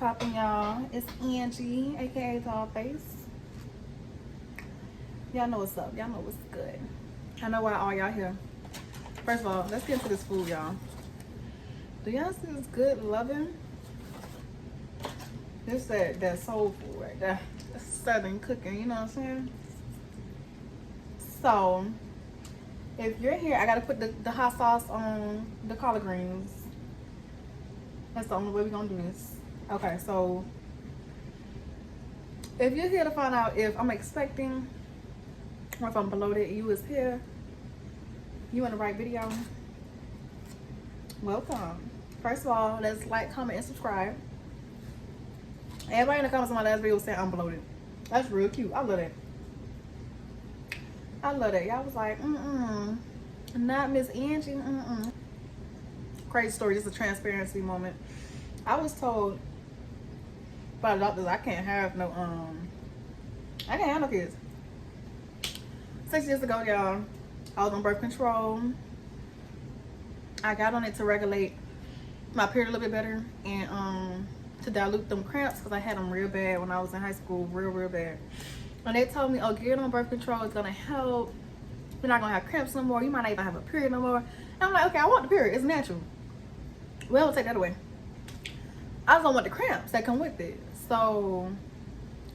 popping, y'all? It's Angie, aka Dollface. Y'all know what's up. Y'all know what's good. I know why all y'all here. First of all, let's get into this food, y'all. Do y'all see this good loving? This that soul food right there. That's southern cooking, you know what I'm saying? So, if you're here, I gotta put the hot sauce on the collard greens. That's the only way we're gonna do this. Okay, so if you're here to find out if I'm expecting or if I'm bloated, you is here. You in the right video. Welcome. First of all, let's like, comment, and subscribe. Everybody in the comments on my last video was saying I'm bloated. That's real cute. I love that. I love that. Y'all was like, not Miss Angie. Crazy story, just a transparency moment. I was told by the doctors I can't have no kids. 6 years ago, y'all, I was on birth control. I got on it to regulate my period a little bit better and to dilute them cramps because I had them real bad when I was in high school, real bad. And they told me, oh, getting on birth control is gonna help. You're not gonna have cramps no more. You might not even have a period no more. And I'm like, okay, I want the period. It's natural. Well, take that away. I just don't want the cramps that come with it. So,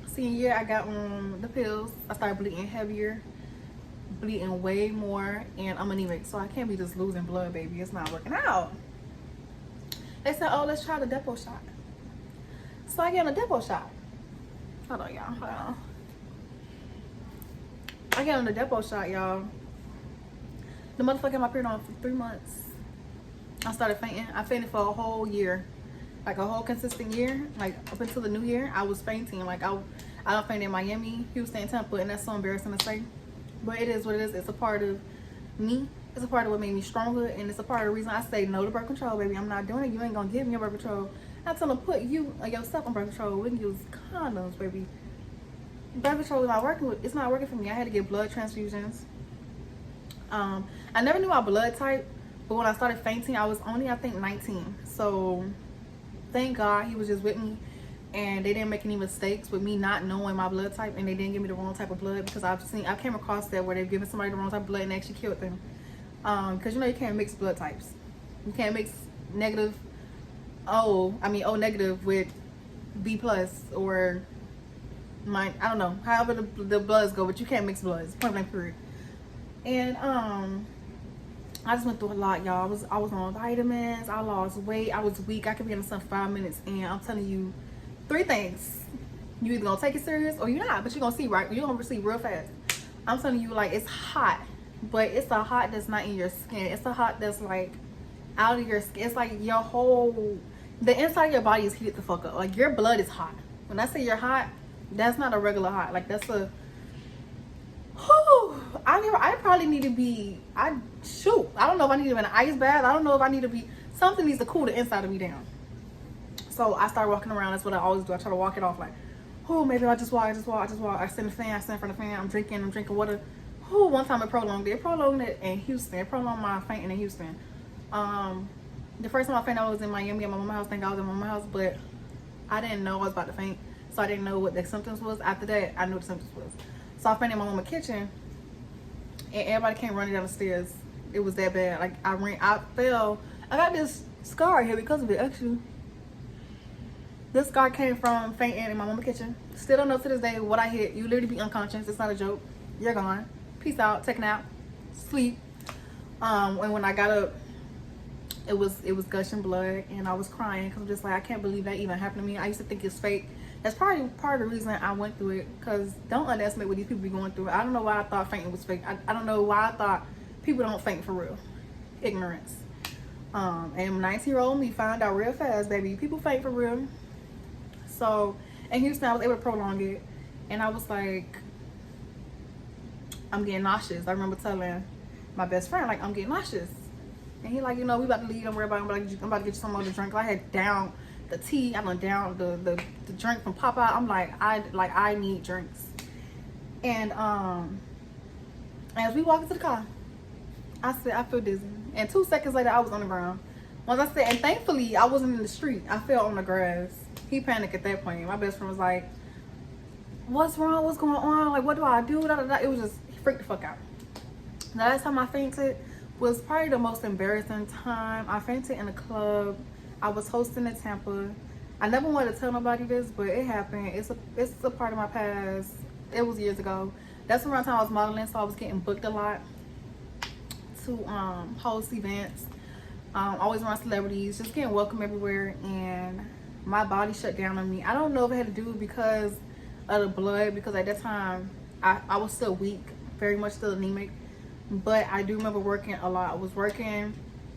senior year, I got on the pills. I started bleeding heavier, bleeding way more, and I'm anemic. So I can't be just losing blood, baby. It's not working out. They said, oh, let's try the depot shot. So I get on the depot shot. Hold on, y'all. Hold on. I get on the depot shot, y'all. The motherfucker had my period on for 3 months. I started fainting. I fainted for a whole year. Like a whole consistent year. Like up until the new year, I was fainting. Like I don't faint in Miami, Houston, Tampa, and that's so embarrassing to say. But it is what it is. It's a part of me. It's a part of what made me stronger, and it's a part of the reason I say no to birth control, baby. I'm not doing it. You ain't gonna give me your birth control. I tell them put you or yourself on birth control. We can use condoms, baby. Birth control is not working with. It's not working for me. I had to get blood transfusions. I never knew my blood type, but when I started fainting, I was only, I think, 19. So thank God he was just with me, and they didn't make any mistakes with me not knowing my blood type, and they didn't give me the wrong type of blood, because I came across that where they've given somebody the wrong type of blood and actually killed them. Because you know you can't mix blood types. You can't mix negative O negative with B plus or I don't know, however the bloods go, but you can't mix bloods, point blank period. And I just went through a lot, y'all. I was on vitamins. I lost weight. I was weak. I could be in the sun for 5 minutes, and I'm telling you 3 things: you either gonna take it serious or you're not, but you're gonna see, right? You're gonna see real fast. I'm telling you, like, it's hot, but it's a hot that's not in your skin. It's a hot that's like out of your skin. It's like the inside of your body is heated the fuck up. Like, your blood is hot. When I say you're hot, that's not a regular hot. Like, that's a I probably need to be, I don't know if I need to be in an ice bath. I don't know if I need to be, something needs to cool the inside of me down. So I started walking around. That's what I always do. I try to walk it off like, maybe I just walk. I stand in the fan, I stand in front of the fan, I'm drinking water. One time it prolonged it in Houston. It prolonged my fainting in Houston. The first time I fainted, I was in Miami at my mama's house. I think I was in my mama's house, but I didn't know I was about to faint. So I didn't know what the symptoms was. After that, I knew what the symptoms was. So I fainted in my mama's kitchen, and everybody came running down the stairs. It was that bad. Like, I fell. I got this scar here because of it, actually. This scar came from fainting in my mama's kitchen. Still don't know to this day what I hit. You literally be unconscious. It's not a joke. You're gone. Peace out. Take a nap. Sleep. And when I got up, it was gushing blood, and I was crying because I'm just like, I can't believe that even happened to me. I used to think it's fake. That's probably part of the reason I went through it, because don't underestimate what these people be going through. I don't know why I thought fainting was fake. I don't know why I thought people don't faint for real. Ignorance. And 19-year-old me found out real fast, baby. People faint for real. So in Houston, I was able to prolong it, and I was like, I'm getting nauseous. I remember telling my best friend, like, I'm getting nauseous. And he like, we about to leave. Don't worry about it. I'm about to get you some more to drink. I had down the tea. I went down the drink from Popeye. I'm like, I need drinks. And as we walk into the car, I said, I feel dizzy. And 2 seconds later, I was on the ground. Once I said, and thankfully, I wasn't in the street. I fell on the grass. He panicked at that point. My best friend was like, what's wrong? What's going on? Like, what do I do? Da, da, da. It was just, he freaked the fuck out. The last time I fainted was probably the most embarrassing time. I fainted in a club. I was hosting in Tampa. I never wanted to tell nobody this, but it happened. It's a part of my past. It was years ago. That's around the time I was modeling, so I was getting booked a lot to host events. Always around celebrities, just getting welcome everywhere, and my body shut down on me. I don't know if it had to do because of the blood, because at that time I was still weak, very much still anemic. But I do remember working a lot. I was working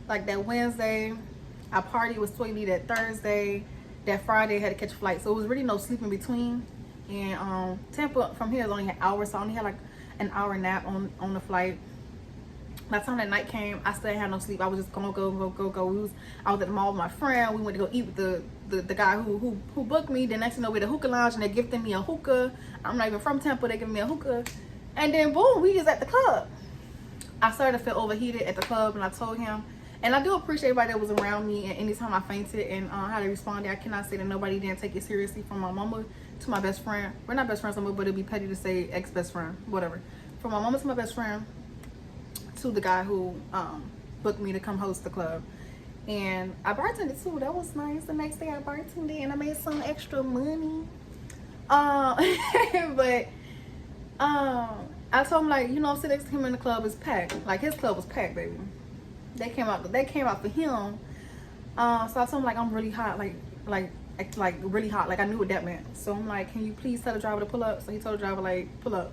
like that Wednesday, I partied with Swae that Thursday, that Friday I had to catch a flight, so it was really no sleep in between. And Tampa from here is only an hour, so I only had like an hour nap on the flight. By the time that night came, I still had no sleep. I was just gonna go. I was at the mall with my friend. We went to go eat with the guy who booked me. Then next thing you know, we're at the hookah lounge and they're gifting me a hookah. I'm not even from Tampa. They giving me a hookah, and then boom, we just at the club. I started to feel overheated at the club, and I told him. And I do appreciate everybody that was around me, and anytime I fainted and how they responded. I cannot say that nobody didn't take it seriously, from my mama to my best friend. We're not best friends anymore, but it'd be petty to say ex-best friend, whatever. From my mama to my best friend to the guy who booked me to come host the club. And I bartended too. That was nice. The next day I bartended and I made some extra money. But I told him, like, you know, I'm sitting next to him in the club, is packed. Like, his club was packed, baby. They came out for him. So I told him, like, I'm really hot, like really hot. Like, I knew what that meant. So I'm like, can you please tell the driver to pull up? So he told the driver, like, pull up.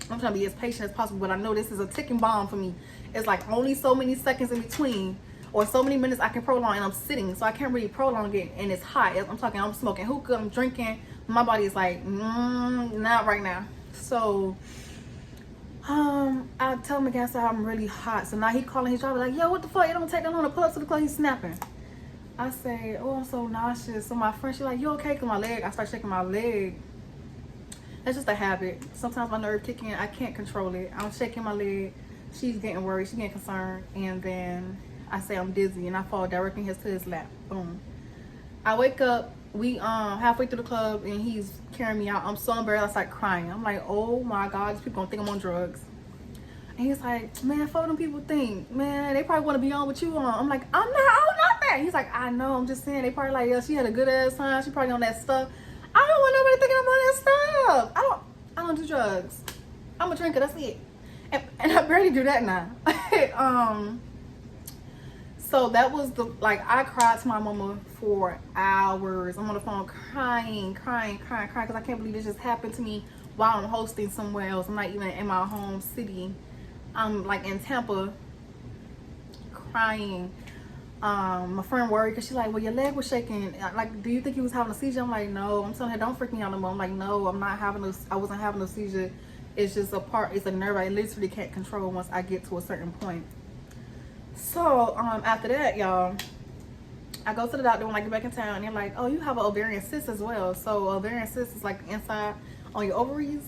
I'm trying to be as patient as possible, but I know this is a ticking bomb for me. It's like only so many seconds in between, or so many minutes I can prolong, and I'm sitting, so I can't really prolong it, and it's hot. I'm talking, I'm smoking hookah, I'm drinking. My body is like, not right now. So I tell him again, so I'm really hot. So now he calling his driver like, yo, what the fuck? It don't take that long to pull up to the club. He's snapping. I say, oh, I'm so nauseous. So my friend, she like, you okay? Cause my leg, I start shaking my leg. That's just a habit. Sometimes my nerve kick in, I can't control it. I'm shaking my leg. She's getting worried, she's getting concerned, and then I say I'm dizzy, and I fall directly to his lap. Boom. I wake up. We halfway through the club, and he's carrying me out. I'm so embarrassed. I start crying. I'm like, oh my God, these people gonna think I'm on drugs. And he's like, man, fuck them people think, man, they probably want to be on what you on. I'm like, I'm not that. He's like, I know. I'm just saying, they probably like, yeah, she had a good ass time. She probably on that stuff. I don't want nobody thinking I'm on that stuff. I don't do drugs. I'm a drinker. That's it. And I barely do that now. So that was I cried to my mama for hours. I'm on the phone crying, because I can't believe this just happened to me while I'm hosting somewhere else. I'm not even in my home city. I'm like in Tampa, crying. My friend worried because she's like, well, your leg was shaking. Like, do you think you was having a seizure? I'm like, no. I'm telling her, don't freak me out no more. I'm like, no, I wasn't having a seizure. It's just it's a nerve I literally can't control once I get to a certain point. So after that, y'all, I go to the doctor when I get back in town, and they're like, oh, you have an ovarian cyst as well. So ovarian cyst is like inside on your ovaries,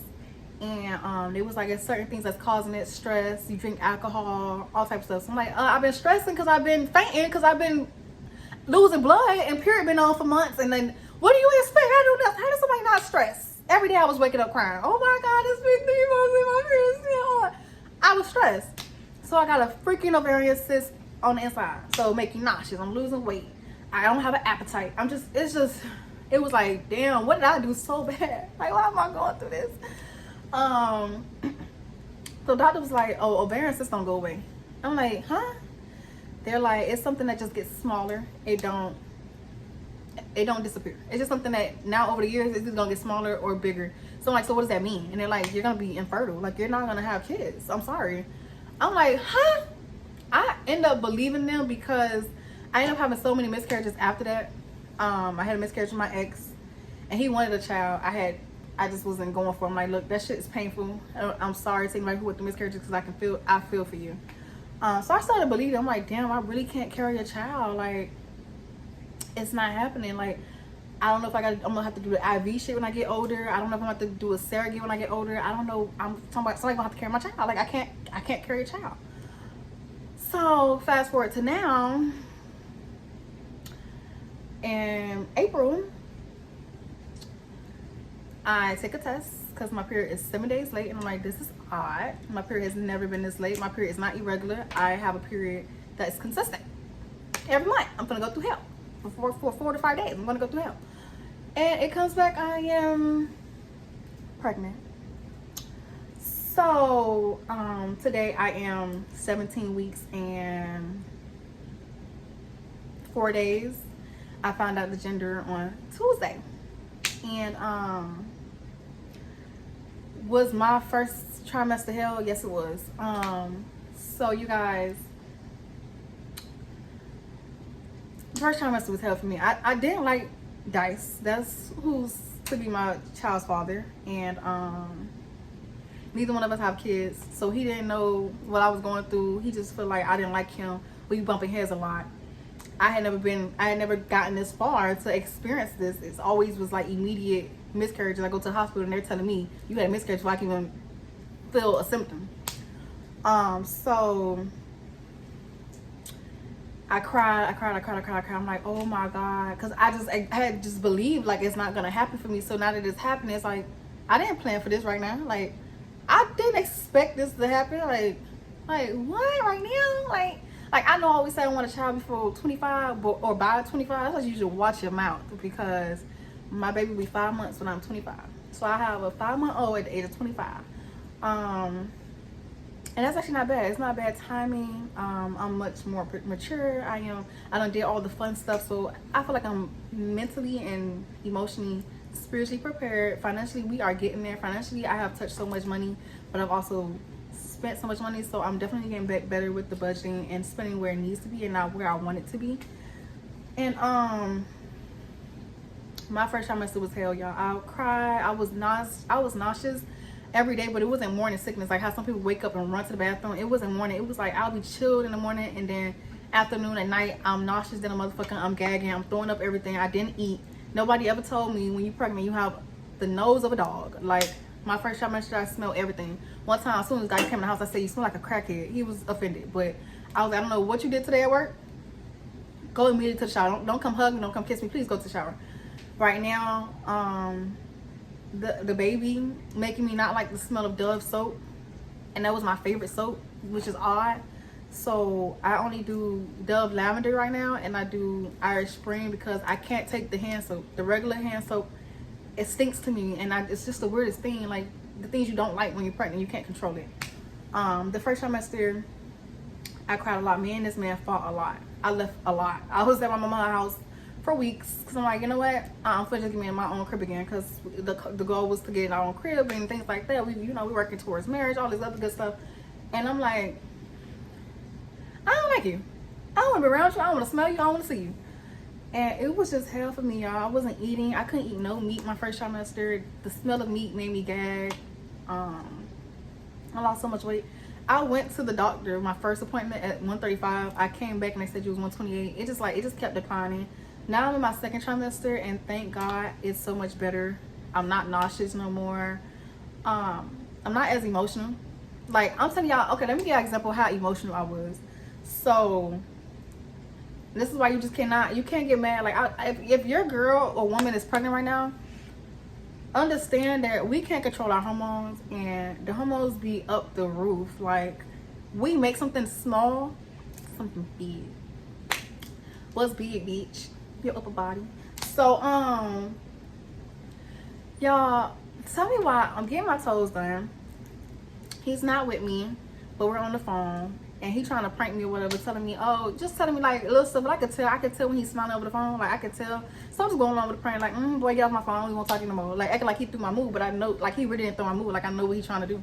and it was like it's certain things that's causing it. Stress, you drink alcohol, all types of stuff. So I'm like, I've been stressing because I've been fainting, because I've been losing blood, and period been on for months. And then what do you expect? How does somebody not stress? Every day I was waking up crying. Oh my God, it's been 3 months in my period. I was stressed. So I got a freaking ovarian cyst on the inside. So making nauseous. I'm losing weight. I don't have an appetite. It was like, damn, what did I do so bad? Like, why am I going through this? So doctor was like, oh, ovarian cysts don't go away. I'm like, huh? They're like, it's something that just gets smaller. It don't disappear. It's just something that now over the years it's just gonna get smaller or bigger. So I'm like, so what does that mean? And they're like, you're gonna be infertile. Like, you're not gonna have kids. I'm sorry. I'm like, huh? I end up believing them because I ended up having so many miscarriages after that. I had a miscarriage with my ex, and he wanted a child. I just wasn't going for him. Like, look, that shit is painful. I'm sorry to anybody who went through miscarriages, because I feel for you. So I started believing. I'm like, damn, I really can't carry a child. Like, it's not happening. Like, I don't know if I'm gonna have to do the IV shit when I get older. I don't know if I'm gonna have to do a surrogate when I get older. I don't know. I'm talking about somebody gonna have to carry my child. Like, I can't carry a child. So fast forward to now, in April, I take a test because my period is 7 days late, and I'm like, this is odd. My period has never been this late. My period is not irregular. I have a period that is consistent every month. I'm gonna go through hell for 4 to 5 days. I'm gonna go through hell, and it comes back. I am pregnant. So today I am 17 weeks and 4 days. I found out the gender on Tuesday, and was my first trimester hell? Yes, it was. So you guys, first trimester was hell for me. I didn't like Dice. That's who's to be my child's father, and neither one of us have kids, so he didn't know what I was going through. He just felt like I didn't like him. We bumping heads a lot. I had never gotten this far to experience this. It's always was like immediate miscarriages. I go to the hospital and they're telling me you had a miscarriage before I can even feel a symptom. So I cried. I'm like, oh my God, because I had just believed like it's not gonna happen for me. So now that it's happening, it's like I didn't plan for this right now. Like I didn't expect this to happen. Like what right now? Like I know I always say I want a child before 25 or by 25. That's why you should watch your mouth, because my baby will be 5 months when I'm 25. So I have a 5-month-old at the age of 25. And that's actually not bad. It's not bad timing. I'm much more mature. I done did all the fun stuff. So I feel like I'm mentally and emotionally, spiritually prepared. Financially, we are getting there. Financially, I have touched so much money, but I've also spent so much money, so I'm definitely getting better with the budgeting and spending where it needs to be and not where I want it to be. And my first trimester was hell, y'all. I cried. I was nauseous every day, but it wasn't morning sickness like how some people wake up and run to the bathroom. It wasn't morning. It was like I'll be chilled in the morning, and then afternoon and night I'm nauseous, then a motherfucker, I'm gagging, I'm throwing up everything. I didn't eat. Nobody ever told me when you're pregnant you have the nose of a dog. Like my first trimester, I smelled everything. One time, as soon as the guy came in the house, I said, you smell like a crackhead. He was offended, but I was like, I don't know what you did today at work. Go immediately to the shower. Don't come hug me, don't come kiss me. Please go to the shower. Right now, the baby making me not like the smell of Dove soap, and that was my favorite soap, which is odd. So I only do Dove lavender right now, and I do Irish Spring because I can't take the hand soap. The regular hand soap, it stinks to me, and it's just the weirdest thing. Like the things you don't like when you're pregnant, you can't control it. The first trimester, I cried a lot. Me and this man fought a lot. I left a lot. I was at my mama's house for weeks because I'm like, you know what? I'm finna just get me in my own crib again, because the goal was to get in our own crib and things like that. We working towards marriage, all this other good stuff. And I'm like, I don't like you. I don't want to be around you. I don't want to smell you. I don't want to see you. And it was just hell for me, y'all. I wasn't eating. I couldn't eat no meat my first trimester. The smell of meat made me gag. I lost so much weight. I went to the doctor, my first appointment at 135. I came back and they said you was 128. It just kept declining. Now I'm in my second trimester, and thank God it's so much better. I'm not nauseous no more. I'm not as emotional. Like I'm telling y'all, okay, let me give you an example of how emotional I was. So this is why you can't get mad. Like if your girl or woman is pregnant right now, understand that we can't control our hormones, and the hormones be up the roof. Like we make something small, something big. What's big, bitch? Your upper body. So y'all, tell me why I'm getting my toes done. He's not with me, but we're on the phone. And he trying to prank me or whatever, telling me like little stuff. But I could tell when he's smiling over the phone. Like I could tell something's going on with the prank. Like, boy, get off my phone. I don't want to talk to you no more. Like acting like he threw my move, but I know like he really didn't throw my move. Like I know what he's trying to do.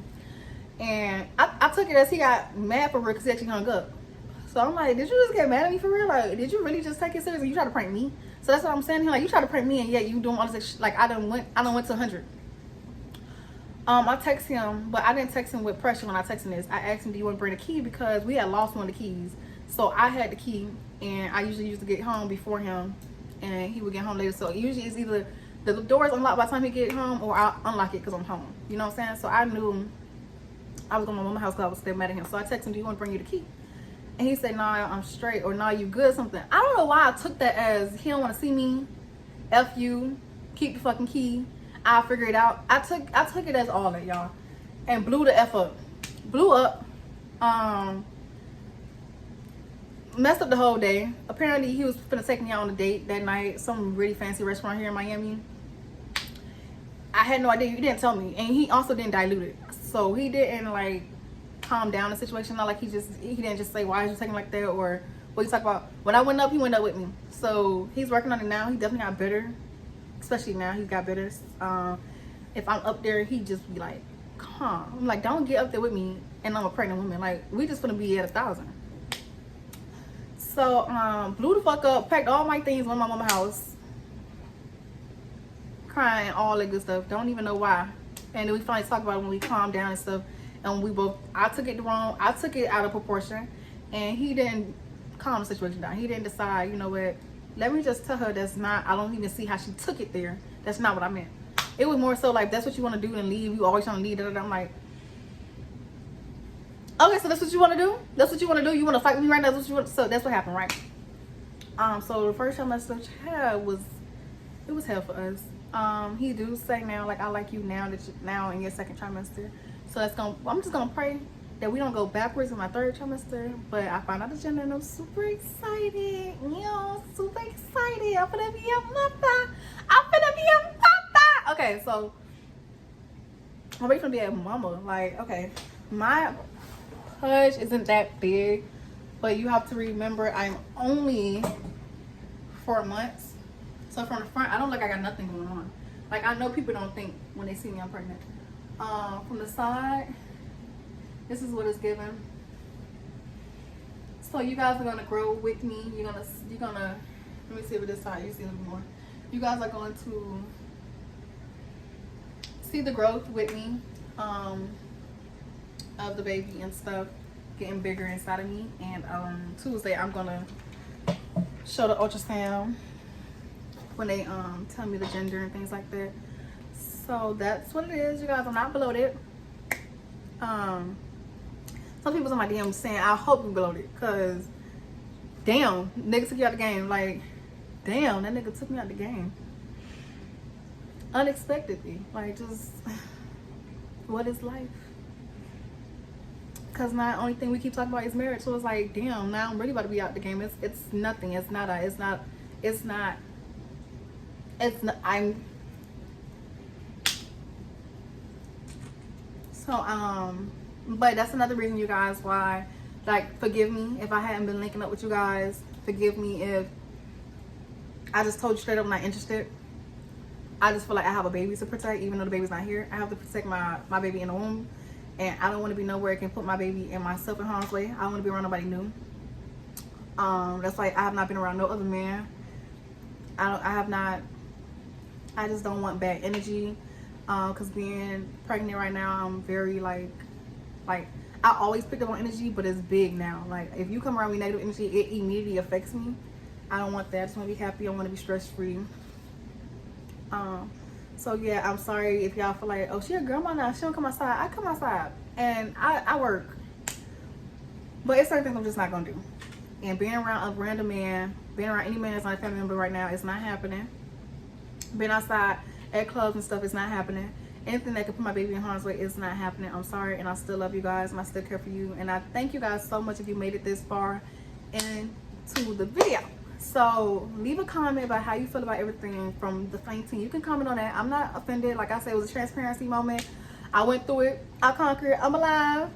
And I took it as he got mad for real because he actually hung up. So I'm like, did you just get mad at me for real? Like, did you really just take it serious? You try to prank me? So that's what I'm saying. Like, you try to prank me, and yet you doing all this. Like I done went to 100. I text him, but I didn't text him with pressure when I texted this. I asked him, do you want to bring the key? Because we had lost one of the keys. So I had the key, and I usually used to get home before him, and he would get home later. So usually it's either the door's unlocked by the time he get home, or I'll unlock it because I'm home. You know what I'm saying? So I knew I was going to my mama's house because I was still mad at him. So I texted him, do you want to bring you the key? And he said, nah, I'm straight, or nah, you good, something. I don't know why I took that as he don't want to see me. F you, keep the fucking key. I figured it out. I took it as all that, y'all, and blew the F up. Blew up. Messed up the whole day. Apparently he was finna take me out on a date that night, some really fancy restaurant here in Miami. I had no idea. He didn't tell me, and he also didn't dilute it, so he didn't like calm down the situation. Not like he didn't just say, why is you taking like that, or what you talk about. When I went up, he went up with me, so he's working on it now. He definitely got better, especially now he's got better. If I'm up there, he just be like, calm. I'm like, don't get up there with me and I'm a pregnant woman. Like, we just gonna be at 1,000. So blew the fuck up, packed all my things in my mama's house, crying, all that good stuff. Don't even know why. And then we finally talked about it when we calmed down and stuff. And we both, I took it out of proportion, and he didn't calm the situation down. He didn't decide, you know what, let me just tell her that's not, I don't even see how she took it there. That's not what I meant. It was more so like, that's what you want to do and leave. You always trying to leave. I'm like, okay, so that's what you want to do? That's what you want to do? You want to fight with me right now? That's what you want? So that's what happened, right? So the first time I switched hair was hell for us. He do say now, like, I like you now that now in your second trimester. So that's I'm just gonna pray that we don't go backwards in my third trimester. But I found out the gender and I'm super excited. Super excited. I'm gonna be a mother. Okay, so I'm ready to be a mama. Like, okay, my pudge isn't that big, but you have to remember I'm only 4 months. So from the front, I don't look like I got nothing going on. Like, I know people don't think when they see me I'm pregnant. From the side, this is what it's given. So you guys are gonna grow with me. You're gonna let me see with this side, you see a little more. You guys are going to see the growth with me of the baby and stuff getting bigger inside of me. And Tuesday I'm gonna show the ultrasound when they tell me the gender and things like that. So that's what it is, you guys. I'm not bloated. Some people's on my DM saying I hope you bloated, cause damn, nigga took you out the game. Like, damn, that nigga took me out the game unexpectedly. Like, just what is life? Cause now the only thing we keep talking about is marriage. So it's like, damn, now I'm really about to be out the game. It's nothing. But that's another reason, you guys, why, like, forgive me if I hadn't been linking up with you guys. Forgive me if I just told you straight up I'm not interested. I just feel like I have a baby to protect, even though the baby's not here. I have to protect my baby in the womb, and I don't want to be nowhere I can put my baby and myself in harm's way. I don't want to be around nobody new. That's like, I have not been around no other man. I just don't want bad energy. Cause being pregnant right now, I'm very like I always pick up on energy, but it's big now. Like, if you come around me negative energy, it immediately affects me. I don't want that. I just want to be happy. I want to be stress free. So yeah, I'm sorry if y'all feel like, oh, she a grandma now, she don't come outside. I come outside and I work, but it's certain things I'm just not gonna do. And being around a random man, being around any man that's not a family member right now, it's not happening. Being outside at clubs and stuff is not happening. Anything that could put my baby in harm's way is not happening. I'm sorry, and I still love you guys, and I still care for you. And I thank you guys so much if you made it this far into the video. So leave a comment about how you feel about everything from the fainting. You can comment on that. I'm not offended. Like I said, it was a transparency moment. I went through it. I conquered it. I'm alive.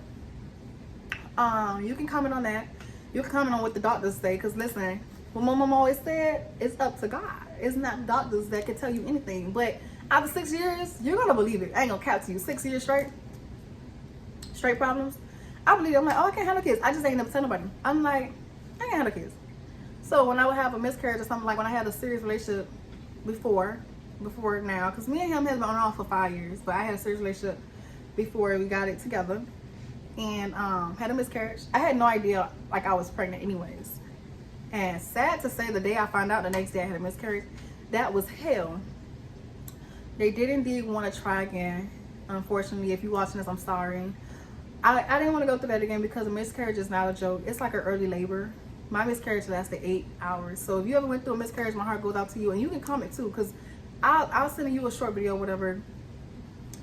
You can comment on that. You can comment on what the doctors say. Because listen, what my mom always said, it's up to God. It's not doctors that can tell you anything. But after 6 years, you're going to believe it. I ain't going to cap to you. 6 years straight problems. I believe it. I'm like, oh, I can't handle kids. I just ain't never tell nobody. I'm like, I can't handle kids. So when I would have a miscarriage or something, like when I had a serious relationship before now, because me and him has been on and off for 5 years, but I had a serious relationship before we got it together, and had a miscarriage. I had no idea like I was pregnant anyways. And sad to say, the day I found out, the next day I had a miscarriage. That was hell. They did indeed want to try again. Unfortunately, if you're watching this, I'm sorry. I didn't want to go through that again because a miscarriage is not a joke. It's like an early labor. My miscarriage lasted 8 hours. So if you ever went through a miscarriage, my heart goes out to you. And you can comment too, because I'll send you a short video, whatever,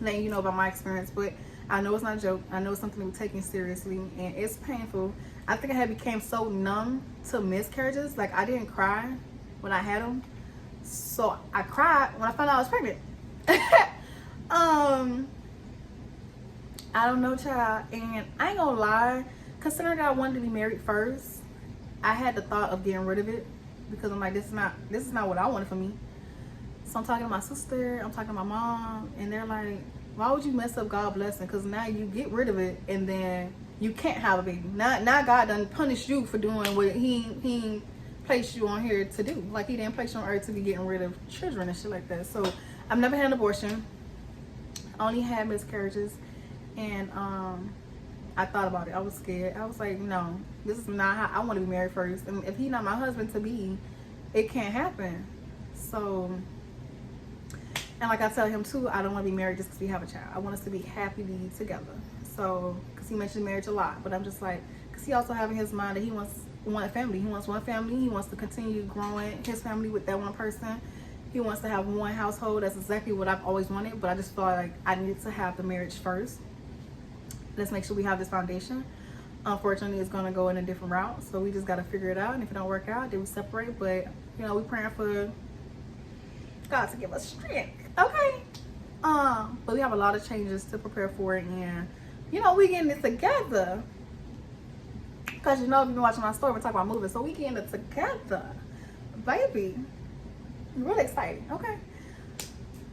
letting you know about my experience. But I know it's not a joke. I know it's something to be taken seriously, and it's painful. I think I had became so numb to miscarriages. Like, I didn't cry when I had them, so I cried when I found out I was pregnant. I don't know, child. And I ain't gonna lie, considering that I wanted to be married first, I had the thought of getting rid of it, because I'm like, this is not what I wanted for me. So I'm talking to my sister, I'm talking to my mom, and they're like, why would you mess up God's blessing? Because now you get rid of it, and then you can't have a baby. Now God done punished you for doing what he placed you on here to do. Like, he didn't place you on earth to be getting rid of children and shit like that. So I've never had an abortion. I only had miscarriages. And I thought about it. I was scared. I was like, no, this is not how I want to be married first. And if he's not my husband to be, it can't happen. So, and like I tell him too, I don't want to be married just because we have a child. I want us to be happily together. So, because he mentioned marriage a lot, but I'm just like, because he also have in his mind that he wants one family. He wants one family. He wants to continue growing his family with that one person. He wants to have one household. That's exactly what I've always wanted, but I just felt like I needed to have the marriage first. Let's make sure we have this foundation. Unfortunately, it's going to go in a different route, so we just got to figure it out. And if it don't work out, then we separate. But, you know, we praying for God to give us strength. Okay. But we have a lot of changes to prepare for it, and you know, we getting it together. Because, you know, if you've been watching my story, we're talking about moving, so we getting it together, baby. I'm really excited. Okay.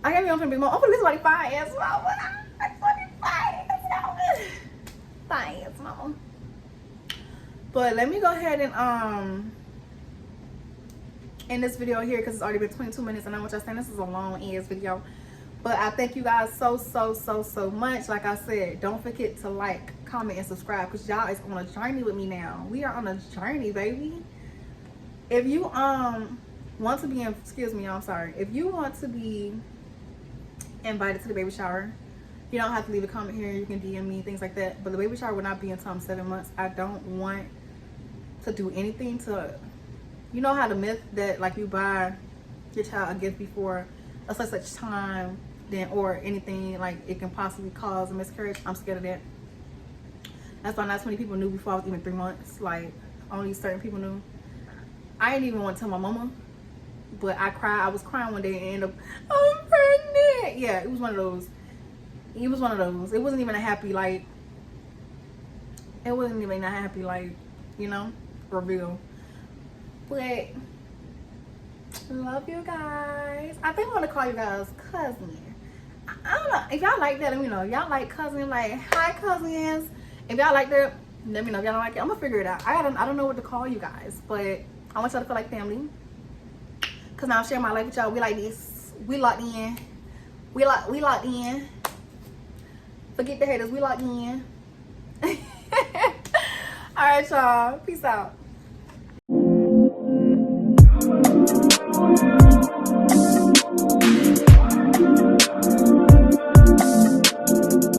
I got me on big mom. I'm gonna be somebody fine as well, but I'm fine as mom. But let me go ahead and end this video here, because it's already been 22 minutes, and I want y'all saying this is a long ass video. But I thank you guys so much. Like I said, don't forget to like, comment, and subscribe, because y'all is on a journey with me now. We are on a journey, baby. If you want to be in, excuse me, I'm sorry. If you want to be invited to the baby shower, you don't have to leave a comment here. You can DM me, things like that. But the baby shower will not be until I'm 7 months. I don't want to do anything to, you know how the myth that like you buy your child a gift before a such time, then or anything like it can possibly cause a miscarriage. I'm scared of that. That's why not so many people knew before I was even 3 months. Like, only certain people knew. I didn't even want to tell my mama, but I cried. I was crying one day and ended up, I'm pregnant. Yeah, it was one of those. It was one of those. It wasn't even a happy, like, it wasn't even a happy, like, you know, reveal. But love you guys. I think I want to call you guys cousin. I don't know if y'all like that. Let me know. Y'all like cousin, like hi cousins. If y'all like that, let me know. If y'all don't like it, I'm gonna figure it out. I don't know what to call you guys, but I want y'all to feel like family. Cause now I'm sharing my life with y'all. We like this. We locked in. We locked in. Forget the haters. We locked in. All right, y'all. Peace out.